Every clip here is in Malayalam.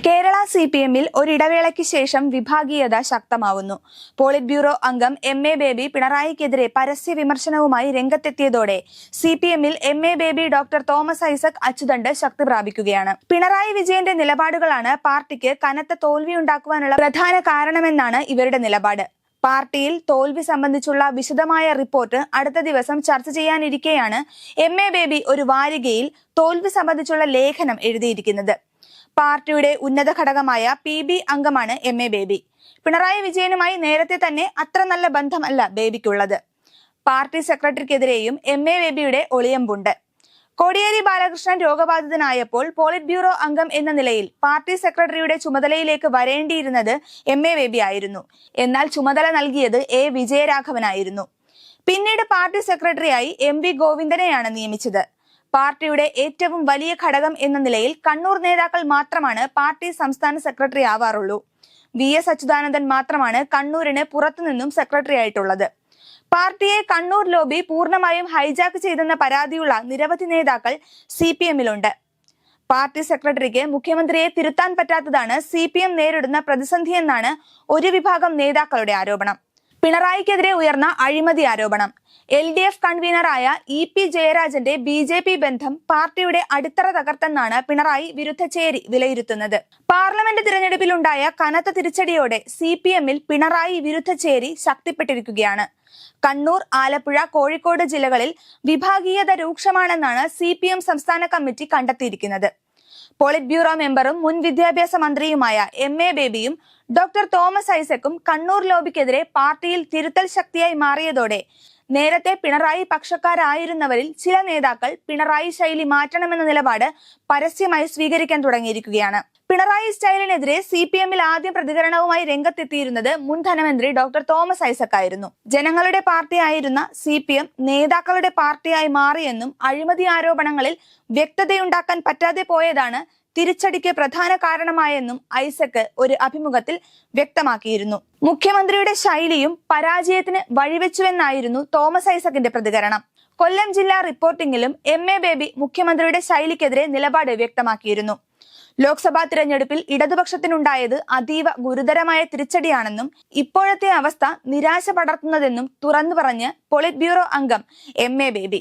കേരള CPM-ൽ ഒരിടവേളയ്ക്ക് ശേഷം വിഭാഗീയത ശക്തമാവുന്നു. പോളിറ്റ് ബ്യൂറോ അംഗം MA ബേബി പിണറായിക്കെതിരെ പരസ്യ വിമർശനവുമായി രംഗത്തെത്തിയതോടെ CPM-ൽ MA baby doctor Thomas Isaac അച്ചുതണ്ട് ശക്തി പ്രാപിക്കുകയാണ്. പിണറായി വിജയന്റെ നിലപാടുകളാണ് പാർട്ടിക്ക് കനത്ത തോൽവിയുണ്ടാക്കുവാനുള്ള പ്രധാന കാരണമെന്നാണ് ഇവരുടെ നിലപാട്. പാർട്ടിയിൽ തോൽവി സംബന്ധിച്ചുള്ള വിശദമായ റിപ്പോർട്ട് അടുത്ത ദിവസം ചർച്ച ചെയ്യാനിരിക്കെയാണ് MA ബേബി ഒരു വാരികയിൽ തോൽവി സംബന്ധിച്ചുള്ള ലേഖനം എഴുതിയിരിക്കുന്നത്. പാർട്ടിയുടെ ഉന്നത ഘടകമായ PB അംഗമാണ് MA ബേബി. പിണറായി വിജയനുമായി നേരത്തെ തന്നെ അത്ര നല്ല ബന്ധമല്ല ബേബിക്കുള്ളത്. പാർട്ടി സെക്രട്ടറിക്കെതിരെയും MA ബേബിയുടെ ഒളിയമ്പുണ്ട്. കോടിയേരി ബാലകൃഷ്ണൻ രോഗബാധിതനായപ്പോൾ പോളിറ്റ് ബ്യൂറോ അംഗം എന്ന നിലയിൽ പാർട്ടി സെക്രട്ടറിയുടെ ചുമതലയിലേക്ക് വരേണ്ടിയിരുന്നത് MA ബേബി ആയിരുന്നു. എന്നാൽ ചുമതല നൽകിയത് A വിജയരാഘവനായിരുന്നു. പിന്നീട് പാർട്ടി സെക്രട്ടറിയായി MV ഗോവിന്ദനെയാണ് നിയമിച്ചത്. പാർട്ടിയുടെ ഏറ്റവും വലിയ ഘടകം എന്ന നിലയിൽ കണ്ണൂർ നേതാക്കൾ മാത്രമാണ് പാർട്ടി സംസ്ഥാന സെക്രട്ടറി ആവാറുള്ളൂ. VS അച്യുതാനന്ദൻ മാത്രമാണ് കണ്ണൂരിന് പുറത്തുനിന്നും സെക്രട്ടറി ആയിട്ടുള്ളത്. പാർട്ടിയെ കണ്ണൂർ ലോബി പൂർണ്ണമായും ഹൈജാക്ക് ചെയ്തെന്ന പരാതിയുള്ള നിരവധി നേതാക്കൾ CPM-ലുണ്ട്. പാർട്ടി സെക്രട്ടറിക്ക് മുഖ്യമന്ത്രിയെ തിരുത്താൻ പറ്റാത്തതാണ് CPM നേരിടുന്ന പ്രതിസന്ധിയെന്നാണ് ഒരു വിഭാഗം നേതാക്കളുടെ ആരോപണം. പിണറായിക്കെതിരെ ഉയർന്ന അഴിമതി ആരോപണം. LDF കൺവീനറായ EP ജയരാജന്റെ BJP ബന്ധം പാർട്ടിയുടെ അടിത്തറ തകർത്തെന്നാണ് പിണറായി വിരുദ്ധ ചേരി വിലയിരുത്തുന്നത്. പാർലമെന്റ് തിരഞ്ഞെടുപ്പിലുണ്ടായ കനത്ത തിരിച്ചടിയോടെ CPM-ൽ പിണറായി വിരുദ്ധ ചേരി ശക്തിപ്പെട്ടിരിക്കുകയാണ്. കണ്ണൂർ, ആലപ്പുഴ, കോഴിക്കോട് ജില്ലകളിൽ വിഭാഗീയത രൂക്ഷമാണെന്നാണ് CPM സംസ്ഥാന കമ്മിറ്റി കണ്ടെത്തിയിരിക്കുന്നത്. പോളിറ്റ് ബ്യൂറോ മെമ്പറും മുൻ വിദ്യാഭ്യാസ മന്ത്രിയുമായ MA ബേബിയും ഡോക്ടർ തോമസ് ഐസക്കും കണ്ണൂർ ലോബിക്കെതിരെ പാർട്ടിയിൽ തിരുത്തൽ ശക്തിയായി മാറിയതോടെ നേരത്തെ പിണറായി പക്ഷക്കാരായിരുന്നവരിൽ ചില നേതാക്കൾ പിണറായി ശൈലി മാറ്റണമെന്ന നിലപാട് പരസ്യമായി സ്വീകരിക്കാൻ തുടങ്ങിയിരിക്കുകയാണ്. പിണറായി സ്റ്റൈലിനെതിരെ CPM-ൽ ആദ്യം പ്രതികരണവുമായി രംഗത്തെത്തിയിരുന്നത് മുൻ ധനമന്ത്രി ഡോക്ടർ തോമസ് ഐസക് ആയിരുന്നു. ജനങ്ങളുടെ പാർട്ടിയായിരുന്ന CPM നേതാക്കളുടെ പാർട്ടിയായി മാറിയെന്നും അഴിമതി ആരോപണങ്ങളിൽ വ്യക്തതയുണ്ടാക്കാൻ പറ്റാതെ പോയതാണ് തിരിച്ചടിക്ക് പ്രധാന കാരണമായെന്നും ഐസക് ഒരു അഭിമുഖത്തിൽ വ്യക്തമാക്കിയിരുന്നു. മുഖ്യമന്ത്രിയുടെ ശൈലിയും പരാജയത്തിന് വഴിവെച്ചുവെന്നായിരുന്നു തോമസ് ഐസക്കിന്റെ പ്രതികരണം. കൊല്ലം ജില്ലാ റിപ്പോർട്ടിംഗിലും MA ബേബി മുഖ്യമന്ത്രിയുടെ ശൈലിക്കെതിരെ നിലപാട് വ്യക്തമാക്കിയിരുന്നു. ലോക്സഭാ തിരഞ്ഞെടുപ്പിൽ ഇടതുപക്ഷത്തിനുണ്ടായത് അതീവ ഗുരുതരമായ തിരിച്ചടിയാണെന്നും ഇപ്പോഴത്തെ അവസ്ഥ നിരാശ പടർത്തുന്നതെന്നും തുറന്നു പറഞ്ഞ് പോളിറ്റ് ബ്യൂറോ അംഗം MA ബേബി.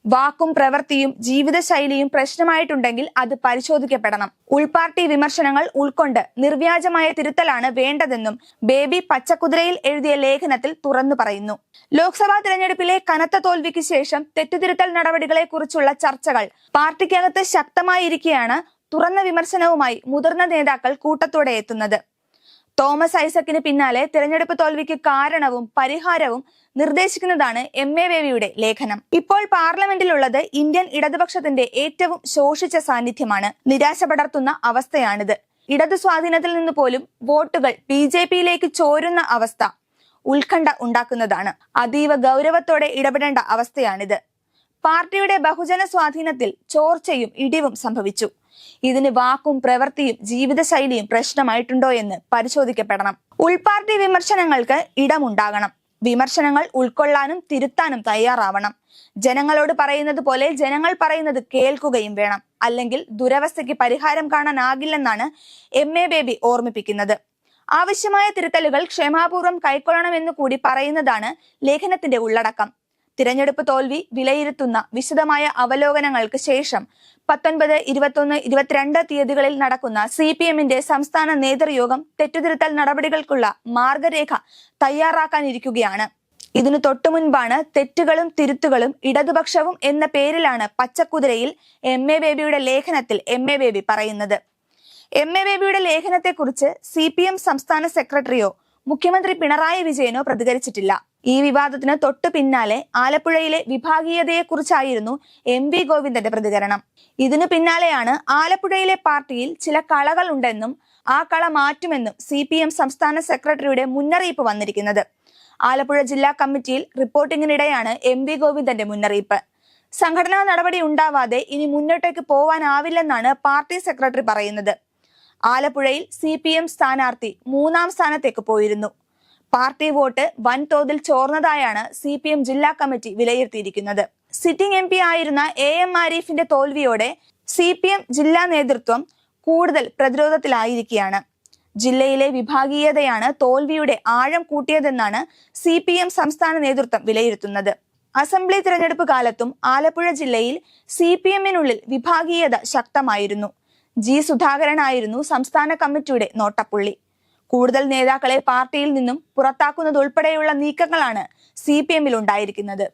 വാക്കും പ്രവൃത്തിയും ജീവിതശൈലിയും പ്രശ്നമായിട്ടുണ്ടെങ്കിൽ അത് പരിശോധിക്കപ്പെടണം. ഉൾപാർട്ടി വിമർശനങ്ങൾ ഉൾക്കൊണ്ട് നിർവ്യാജമായ തിരുത്തലാണ് വേണ്ടതെന്നും ബേബി പച്ചക്കുതിരയിൽ എഴുതിയ ലേഖനത്തിൽ തുറന്നു പറയുന്നു. ലോക്സഭാ തിരഞ്ഞെടുപ്പിലെ കനത്ത തോൽവിക്ക് ശേഷം തെറ്റുതിരുത്തൽ നടപടികളെ കുറിച്ചുള്ള ചർച്ചകൾ പാർട്ടിക്കകത്ത് ശക്തമായിരിക്കെയാണ് തുറന്ന വിമർശനവുമായി മുതിർന്ന നേതാക്കൾ കൂട്ടത്തോടെ എത്തുന്നത്. തോമസ് ഐസക്കിന് പിന്നാലെ തിരഞ്ഞെടുപ്പ് തോൽവിക്ക് കാരണവും പരിഹാരവും നിർദ്ദേശിക്കുന്നതാണ് MA ബേബിയുടെ ലേഖനം. ഇപ്പോൾ പാർലമെന്റിലുള്ളത് ഇന്ത്യൻ ഇടതുപക്ഷത്തിന്റെ ഏറ്റവും ശോഷിച്ച സാന്നിധ്യമാണ്. നിരാശ പടർത്തുന്ന അവസ്ഥയാണിത്. ഇടതു സ്വാധീനത്തിൽ നിന്ന് പോലും വോട്ടുകൾ BJP-യിലേക്ക് ചോരുന്ന അവസ്ഥ ഉത്കണ്ഠ ഉണ്ടാക്കുന്നതാണ്. അതീവ ഗൗരവത്തോടെ ഇടപെടേണ്ട അവസ്ഥയാണിത്. പാർട്ടിയുടെ ബഹുജന സ്വാധീനത്തിൽ ചോർച്ചയും ഇടിവും സംഭവിച്ചു. ഇതിന് വാക്കും പ്രവൃത്തിയും ജീവിതശൈലിയും പ്രശ്നമായിട്ടുണ്ടോ എന്ന് പരിശോധിക്കപ്പെടണം. ഉൾപാർട്ടി വിമർശനങ്ങൾക്ക് ഇടമുണ്ടാകണം. വിമർശനങ്ങൾ ഉൾക്കൊള്ളാനും തിരുത്താനും തയ്യാറാവണം. ജനങ്ങളോട് പറയുന്നത് പോലെ ജനങ്ങൾ പറയുന്നത് കേൾക്കുകയും വേണം. അല്ലെങ്കിൽ ദുരവസ്ഥയ്ക്ക് പരിഹാരം കാണാനാകില്ലെന്നാണ് MA ബേബി ഓർമ്മിപ്പിക്കുന്നത്. ആവശ്യമായ തിരുത്തലുകൾ ക്ഷമാപൂർവ്വം കൈക്കൊള്ളണമെന്നു കൂടി പറയുന്നതാണ് ലേഖനത്തിന്റെ ഉള്ളടക്കം. തിരഞ്ഞെടുപ്പ് തോൽവി വിലയിരുത്തുന്ന വിശദമായ അവലോകനങ്ങൾക്ക് ശേഷം 19, 21, 22 തീയതികളിൽ നടക്കുന്ന CPM-ന്റെ സംസ്ഥാന നേതൃയോഗം തെറ്റുതിരുത്തൽ നടപടികൾക്കുള്ള മാർഗരേഖ തയ്യാറാക്കാനിരിക്കുകയാണ്. ഇതിനു തൊട്ടുമുൻപാണ് തെറ്റുകളും തിരുത്തുകളും ഇടതുപക്ഷവും എന്ന പേരിലാണ് പച്ചക്കുതിരയിൽ MA ബേബിയുടെ ലേഖനത്തിൽ MA ബേബി പറയുന്നത്. MA ബേബിയുടെ ലേഖനത്തെക്കുറിച്ച് CPM സംസ്ഥാന സെക്രട്ടറിയോ മുഖ്യമന്ത്രി പിണറായി വിജയനോ പ്രതികരിച്ചിട്ടില്ല. ഈ വിവാദത്തിന് തൊട്ടു പിന്നാലെ ആലപ്പുഴയിലെ വിഭാഗീയതയെക്കുറിച്ചായിരുന്നു MV ഗോവിന്ദന്റെ പ്രതികരണം. ഇതിനു പിന്നാലെയാണ് ആലപ്പുഴയിലെ പാർട്ടിയിൽ ചില കളകൾ ഉണ്ടെന്നും ആ കള മാറ്റുമെന്നും CPM സംസ്ഥാന സെക്രട്ടറിയുടെ മുന്നറിയിപ്പ് വന്നിരിക്കുന്നത്. ആലപ്പുഴ ജില്ലാ കമ്മിറ്റിയിൽ റിപ്പോർട്ടിങ്ങിനിടെയാണ് MV ഗോവിന്ദന്റെ മുന്നറിയിപ്പ്. സംഘടനാ നടപടി ഉണ്ടാവാതെ ഇനി മുന്നോട്ടേക്ക് പോവാനാവില്ലെന്നാണ് പാർട്ടി സെക്രട്ടറി പറയുന്നത്. ആലപ്പുഴയിൽ CPM സ്ഥാനാർത്ഥി 3ാം സ്ഥാനത്തേക്ക് പോയിരുന്നു. പാർട്ടി വോട്ട് വൻതോതിൽ ചോർന്നതായാണ് CPM ജില്ലാ കമ്മിറ്റി വിലയിരുത്തിയിരിക്കുന്നത്. സിറ്റിംഗ് MP ആയിരുന്ന AM ആരിഫിന്റെ തോൽവിയോടെ CPM ജില്ലാ നേതൃത്വം കൂടുതൽ പ്രതിരോധത്തിലായിരിക്കുകയാണ്. ജില്ലയിലെ വിഭാഗീയതയാണ് തോൽവിയുടെ ആഴം കൂട്ടിയതെന്നാണ് CPM സംസ്ഥാന നേതൃത്വം വിലയിരുത്തുന്നത്. അസംബ്ലി തിരഞ്ഞെടുപ്പ് കാലത്തും ആലപ്പുഴ ജില്ലയിൽ CPMനുള്ളിൽ വിഭാഗീയത ശക്തമായിരുന്നു. G. സുധാകരനായിരുന്നു സംസ്ഥാന കമ്മിറ്റിയുടെ നോട്ടപ്പുള്ളി. കൂടുതൽ നേതാക്കളെ പാർട്ടിയിൽ നിന്നും പുറത്താക്കുന്നതുൾപ്പെടെയുള്ള നീക്കങ്ങളാണ് CPMൽ ഉണ്ടായിരിക്കുന്നത്.